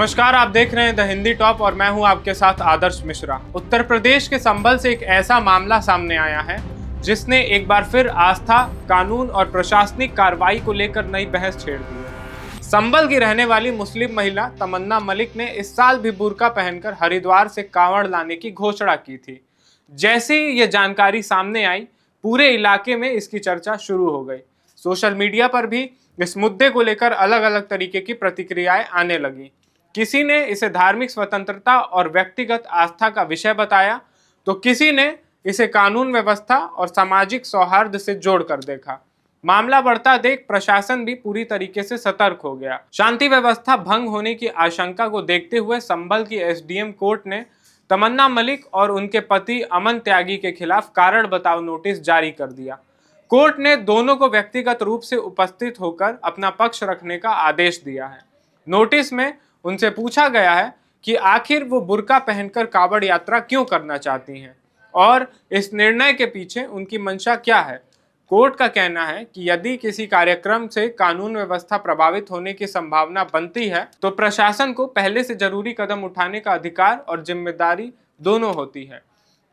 नमस्कार, आप देख रहे हैं द हिंदी टॉप और मैं हूं आपके साथ आदर्श मिश्रा। उत्तर प्रदेश के संभल से एक ऐसा मामला सामने आया है जिसने एक बार फिर आस्था, कानून और प्रशासनिक कार्रवाई को लेकर नई बहस छेड़ दी है। संभल की रहने वाली मुस्लिम महिला तमन्ना मलिक ने इस साल भी बुर्का पहनकर हरिद्वार से कांवड़ लाने की घोषणा की थी। जैसे ही ये जानकारी सामने आई, पूरे इलाके में इसकी चर्चा शुरू हो गई। सोशल मीडिया पर भी इस मुद्दे को लेकर अलग अलग तरीके की प्रतिक्रियाएं आने लगी। किसी ने इसे धार्मिक स्वतंत्रता और व्यक्तिगत आस्था का विषय बताया, तो किसी ने इसे कानून व्यवस्था और सामाजिक सौहार्द से जोड़कर देखा। मामला बढ़ता देख प्रशासन भी पूरी तरीके से सतर्क हो गया। शांति व्यवस्था भंग होने की आशंका को देखते हुए संभल की एसडीएम कोर्ट ने तमन्ना मलिक और उनके पति अमन त्यागी के खिलाफ कारण बताओ नोटिस जारी कर दिया। कोर्ट ने दोनों को व्यक्तिगत रूप से उपस्थित होकर अपना पक्ष रखने का आदेश दिया है। नोटिस में उनसे पूछा गया है कि आखिर वो बुर्का पहनकर कांवड़ यात्रा क्यों करना चाहती हैं और इस निर्णय के पीछे उनकी मंशा क्या है। कोर्ट का कहना है कि यदि किसी कार्यक्रम से कानून व्यवस्था प्रभावित होने की संभावना बनती है तो प्रशासन को पहले से जरूरी कदम उठाने का अधिकार और जिम्मेदारी दोनों होती है।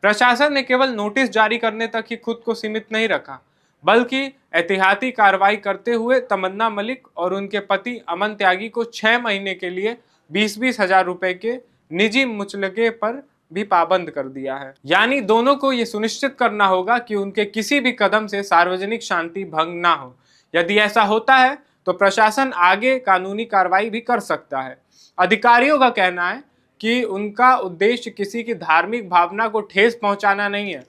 प्रशासन ने केवल नोटिस जारी करने तक ही खुद को सीमित नहीं रखा, बल्कि एहतियाती कार्रवाई करते हुए तमन्ना मलिक और उनके पति अमन त्यागी को 6 महीने के लिए 20-20 हजार रुपए के निजी मुचलके पर भी पाबंद कर दिया है। यानी दोनों को ये सुनिश्चित करना होगा कि उनके किसी भी कदम से सार्वजनिक शांति भंग ना हो। यदि ऐसा होता है तो प्रशासन आगे कानूनी कार्रवाई भी कर सकता है। अधिकारियों का कहना है कि उनका उद्देश्य किसी की धार्मिक भावना को ठेस पहुंचाना नहीं है,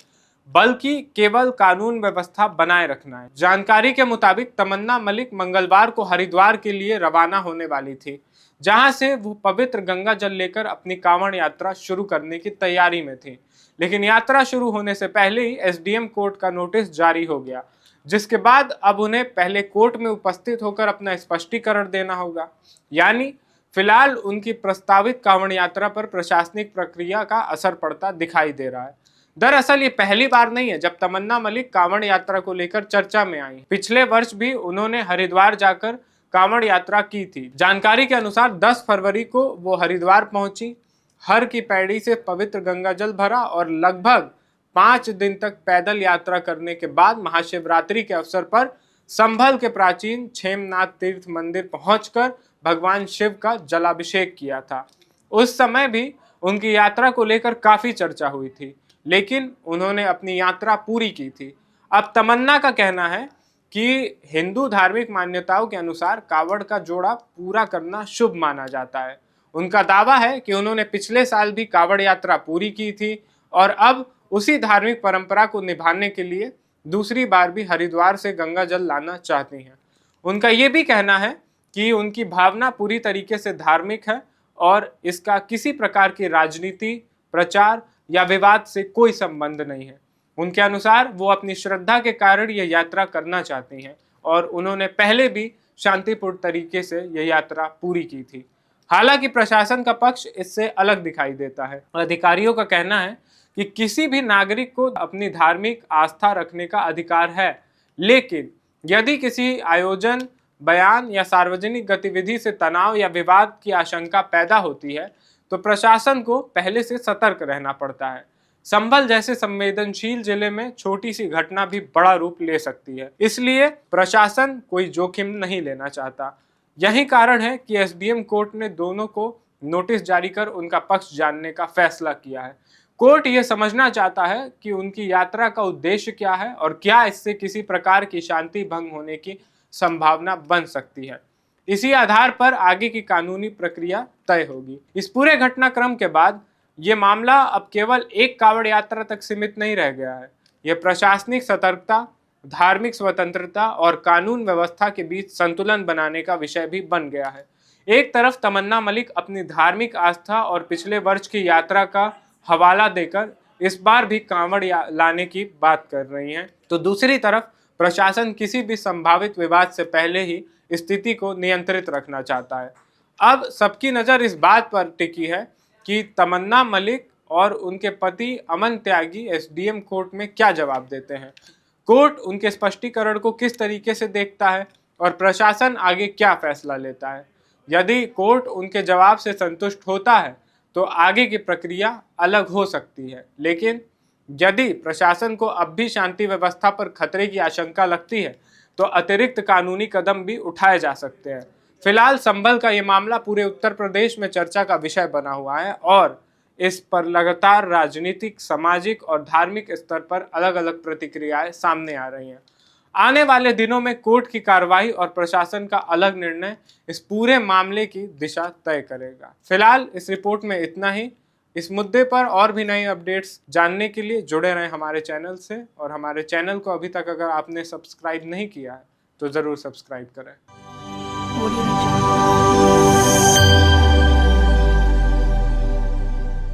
बल्कि केवल कानून व्यवस्था बनाए रखना है। जानकारी के मुताबिक तमन्ना मलिक मंगलवार को हरिद्वार के लिए रवाना होने वाली थी, जहां से वो पवित्र गंगा जल लेकर अपनी कांवड़ यात्रा शुरू करने की तैयारी में थी। लेकिन यात्रा शुरू होने से पहले ही एसडीएम कोर्ट का नोटिस जारी हो गया, जिसके बाद अब उन्हें पहले कोर्ट में उपस्थित होकर अपना स्पष्टीकरण देना होगा। यानी फिलहाल उनकी प्रस्तावित कांवड़ यात्रा पर प्रशासनिक प्रक्रिया का असर पड़ता दिखाई दे रहा है। दरअसल ये पहली बार नहीं है जब तमन्ना मलिक कांवड़ यात्रा को लेकर चर्चा में आई। पिछले वर्ष भी उन्होंने हरिद्वार जाकर कांवड़ यात्रा की थी। जानकारी के अनुसार 10 फरवरी को वो हरिद्वार पहुंची, हर की पैड़ी से पवित्र गंगा जल भरा और लगभग 5 दिन तक पैदल यात्रा करने के बाद महाशिवरात्रि के अवसर पर संभल के प्राचीन क्षेमनाथ तीर्थ मंदिर पहुंचकर भगवान शिव का जलाभिषेक किया था। उस समय भी उनकी यात्रा को लेकर काफी चर्चा हुई थी, लेकिन उन्होंने अपनी यात्रा पूरी की थी। अब तमन्ना का कहना है कि हिंदू धार्मिक मान्यताओं के अनुसार कांवड़ का जोड़ा पूरा करना शुभ माना जाता है। उनका दावा है कि उन्होंने पिछले साल भी कांवड़ यात्रा पूरी की थी और अब उसी धार्मिक परंपरा को निभाने के लिए दूसरी बार भी हरिद्वार से गंगा जल लाना चाहती हैं। उनका ये भी कहना है कि उनकी भावना पूरी तरीके से धार्मिक है और इसका किसी प्रकार की राजनीति, प्रचार या विवाद से कोई संबंध नहीं है। उनके अनुसार वो अपनी श्रद्धा के कारण यह यात्रा करना चाहती हैं और उन्होंने पहले भी शांतिपूर्ण तरीके से यह यात्रा पूरी की थी। हालांकि प्रशासन का पक्ष इससे अलग दिखाई देता है। अधिकारियों का कहना है कि किसी भी नागरिक को अपनी धार्मिक आस्था रखने का अधिकार है, लेकिन यदि किसी आयोजन, बयान या सार्वजनिक गतिविधि से तनाव या विवाद की आशंका पैदा होती है तो प्रशासन को पहले से सतर्क रहना पड़ता है। संभल जैसे संवेदनशील जिले में छोटी सी घटना भी बड़ा रूप ले सकती है, इसलिए प्रशासन कोई जोखिम नहीं लेना चाहता। यही कारण है कि एसडीएम कोर्ट ने दोनों को नोटिस जारी कर उनका पक्ष जानने का फैसला किया है। कोर्ट ये समझना चाहता है कि उनकी यात्रा का उद्देश्य क्या है और क्या इससे किसी प्रकार की शांति भंग होने की संभावना बन सकती है। इसी आधार पर आगे की कानूनी प्रक्रिया तय होगी। इस पूरे घटनाक्रम के बाद ये मामला अब केवल एक कांवड़ यात्रा तक सीमित नहीं रह गया है। यह प्रशासनिक सतर्कता, धार्मिक स्वतंत्रता और कानून व्यवस्था के बीच संतुलन बनाने का विषय भी बन गया है। एक तरफ तमन्ना मलिक अपनी धार्मिक आस्था और पिछले वर्ष की यात्रा का हवाला देकर इस बार भी कांवड़ लाने की बात कर रही हैं, तो दूसरी तरफ प्रशासन किसी भी संभावित विवाद से पहले ही स्थिति को नियंत्रित रखना चाहता है। अब सबकी नज़र इस बात पर टिकी है कि तमन्ना मलिक और उनके पति अमन त्यागी एसडीएम कोर्ट में क्या जवाब देते हैं। कोर्ट उनके स्पष्टीकरण को किस तरीके से देखता है और प्रशासन आगे क्या फैसला लेता है। यदि कोर्ट उनके जवाब से संतुष्ट होता है तो आगे की प्रक्रिया अलग हो सकती है, लेकिन यदि प्रशासन को अब भी शांति व्यवस्था पर खतरे की आशंका लगती है तो अतिरिक्त कानूनी कदम भी उठाए जा सकते हैं। फिलहाल संभल का ये मामला पूरे उत्तर प्रदेश में चर्चा का विषय बना हुआ है और इस पर लगातार राजनीतिक, सामाजिक और धार्मिक स्तर पर अलग अलग प्रतिक्रियाएं सामने आ रही हैं। आने वाले दिनों में कोर्ट की कार्रवाई और प्रशासन का अलग निर्णय इस पूरे मामले की दिशा तय करेगा। फिलहाल इस रिपोर्ट में इतना ही। इस मुद्दे पर और भी नई अपडेट्स जानने के लिए जुड़े रहें हमारे चैनल से, और हमारे चैनल को अभी तक अगर आपने सब्सक्राइब नहीं किया है तो ज़रूर सब्सक्राइब करें।